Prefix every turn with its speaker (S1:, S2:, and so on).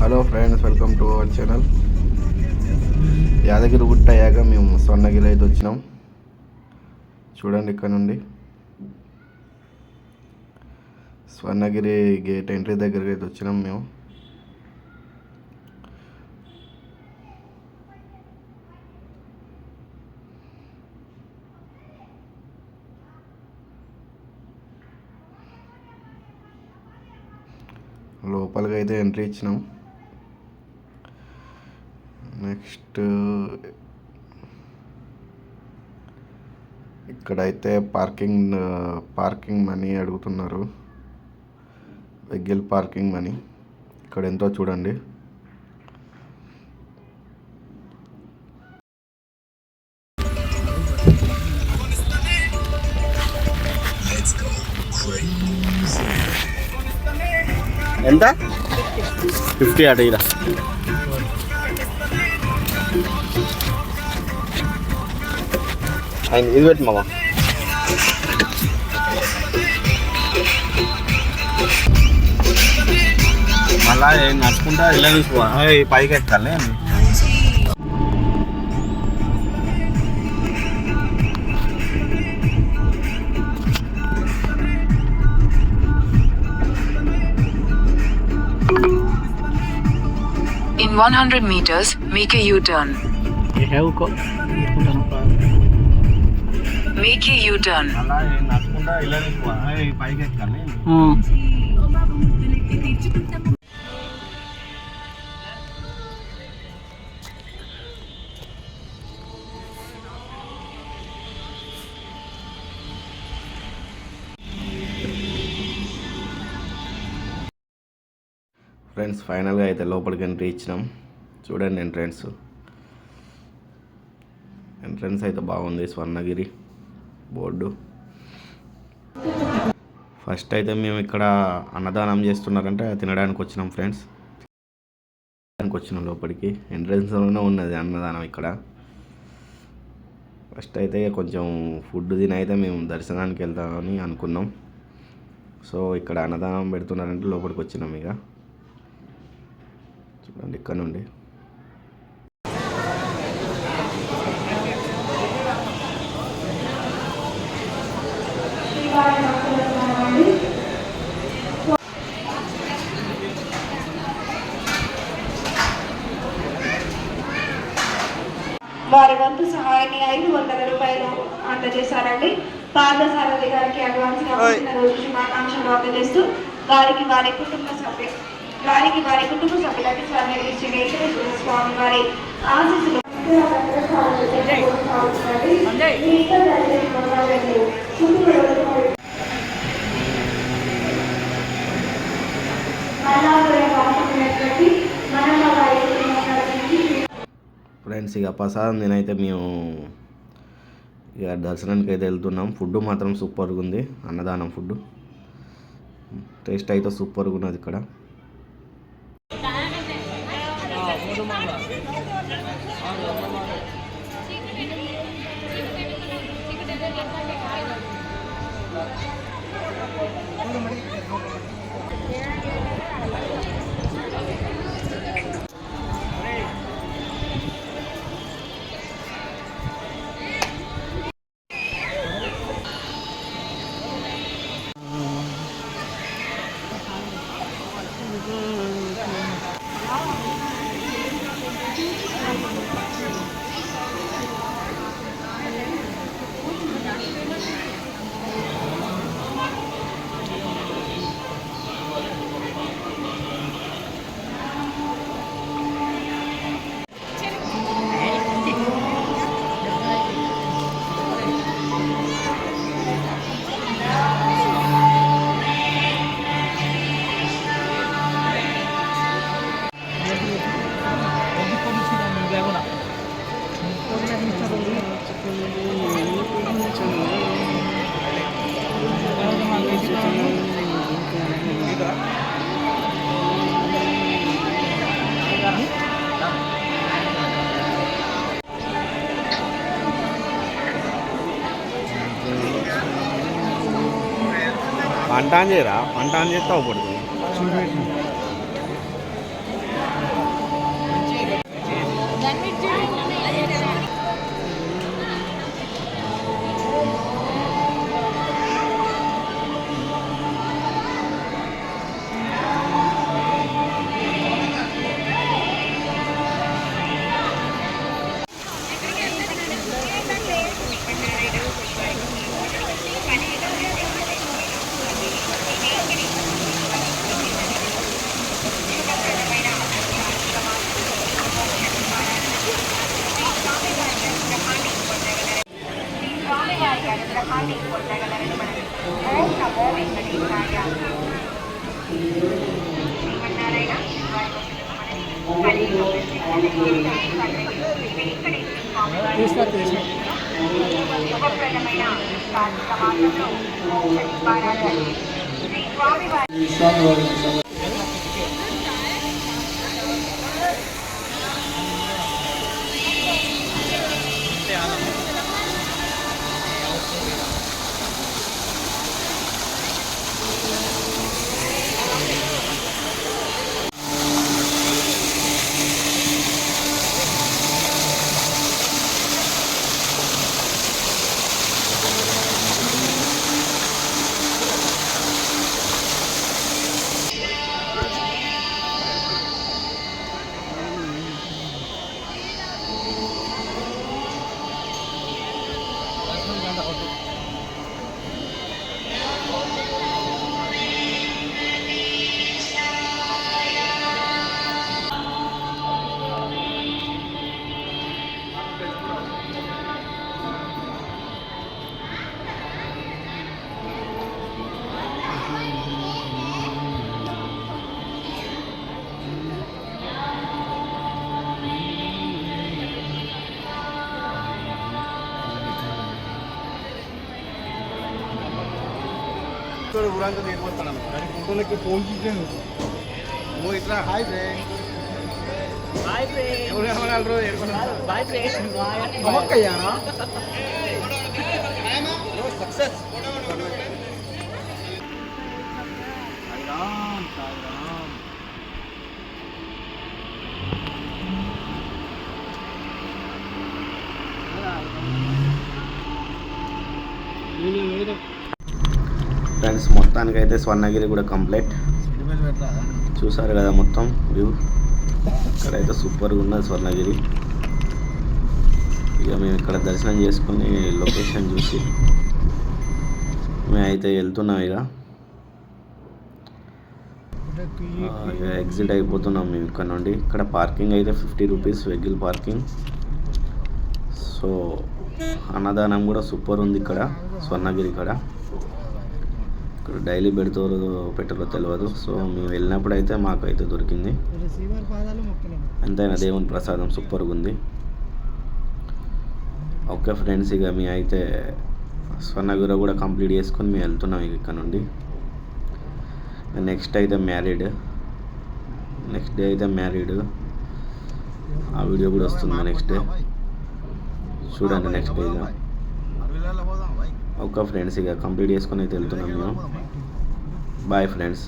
S1: Hello friends, welcome to our channel. Yadagiri Gutta అయ్యాక మేము స్వర్ణగిరి అయితే వచ్చినాం. చూడండి, ఇక్కడ నుండి స్వర్ణగిరి గేట్ ఎంట్రీ దగ్గరికి అయితే వచ్చినాం మేము. లోపలికి అయితే ఎంట్రీ ఇచ్చినాం. నెక్స్ట్ ఇక్కడైతే పార్కింగ్ మనీ అడుగుతున్నారు. వెహికల్ పార్కింగ్ మనీ ఇక్కడ ఎంతో చూడండి.
S2: ఎంత 50 అట ఇలా ఇది పెట్టి మామ. మళ్ళా నడుచుకుంటా ఇలా తీసుకో పైకి ఎక్కాలి.
S3: In 100 meters, make a U-turn. Make a U-turn.
S1: Friends, ఫైనల్గా అయితే లోపలికి ఎంట్రీ ఇచ్చినాం. చూడండి, ఎంట్రన్స్ అయితే బాగుంది. స్వర్ణగిరి బోర్డు. ఫస్ట్ అయితే మేము ఇక్కడ అన్నదానం చేస్తున్నారంటే తినడానికి వచ్చినాం ఫ్రెండ్స్. లోపలికి ఎంట్రన్స్లోనే ఉన్నది అన్నదానం. ఇక్కడ ఫస్ట్ అయితే కొంచెం ఫుడ్ తిని అయితే మేము దర్శనానికి వెళ్తామని అనుకున్నాం. సో ఇక్కడ అన్నదానం పెడుతున్నారంటే లోపలికి వచ్చినాం. ఇక చూడండి, ఇక్కడ నుండి
S4: వారి వంతు సహాయాన్ని 500 రూపాయలు అందజేశారండి. పార్థసారథి గారికి అడ్వాన్స్ రోజు శుభాకాంక్షలు అందజేస్తూ వారికి వారి కుటుంబ సభ్యులకి స్వర్ణగిరి శ్రీ వెంకటేశ్వర స్వామి వారి ఆశీస్సులు
S1: ఫ్రెండ్స్. ఇక ప్రసాదం నేనైతే మేము ఇక దర్శనానికి అయితే వెళ్తున్నాం. ఫుడ్ మాత్రం సూపర్గా ఉంది. అన్నదానం ఫుడ్ టేస్ట్ అయితే సూపర్గా ఉన్నది ఇక్కడ.
S2: పంట అని చేయరా, పంట అని చేస్తే అవ్వకూడదు.
S4: శుభప్రదమైన కార్తీక మాసంలో మోక్ష నివారణకు శ్రీ స్వామివారి
S2: ఊరంతా తీరిపోతాను ఫోటోలకి ఫోన్ చూసాను ఓ ఇట్లా హాయ్ ఫ్రెండ్ ఎవరు కనబడాలి సక్సెస్
S1: ఫ్రెండ్స్ మొత్తానికైతే స్వర్ణగిరి కూడా కంప్లీట్. చూసారు కదా మొత్తం వ్యూ. ఇక్కడైతే సూపర్గా ఉన్నది స్వర్ణగిరి. ఇక మేము ఇక్కడ దర్శనం చేసుకుని లొకేషన్ చూసి మేమైతే వెళ్తున్నాం. ఇక ఎగ్జిట్ అయిపోతున్నాం మేము ఇక్కడ నుండి. ఇక్కడ పార్కింగ్ అయితే 50 రూపీస్ వెహికల్ పార్కింగ్. సో అన్నదానం కూడా సూపర్ ఉంది ఇక్కడ స్వర్ణగిరి కాడ. ఇక్కడ డైలీ పెట్టరో తెలియదు. సో మేము వెళ్ళినప్పుడు అయితే మాకైతే దొరికింది. ఎంతైనా దేవుని ప్రసాదం సూపర్గా ఉంది. ఓకే ఫ్రెండ్స్, ఇక మేము అయితే స్వర్ణగిరి కూడా కంప్లీట్ చేసుకొని మేము వెళ్తున్నాం ఇక్కడ నుండి. నెక్స్ట్ అయితే నెక్స్ట్ డే అయితే మ్యారీడ్. ఆ వీడియో కూడా వస్తుంది నెక్స్ట్ డే, చూడండి నెక్స్ట్ డే. ఇక ఓకే ఫ్రెండ్స్, ఇక కంప్లీట్ చేసుకొని అయితే వెళ్తున్నాం మేము. Bye friends.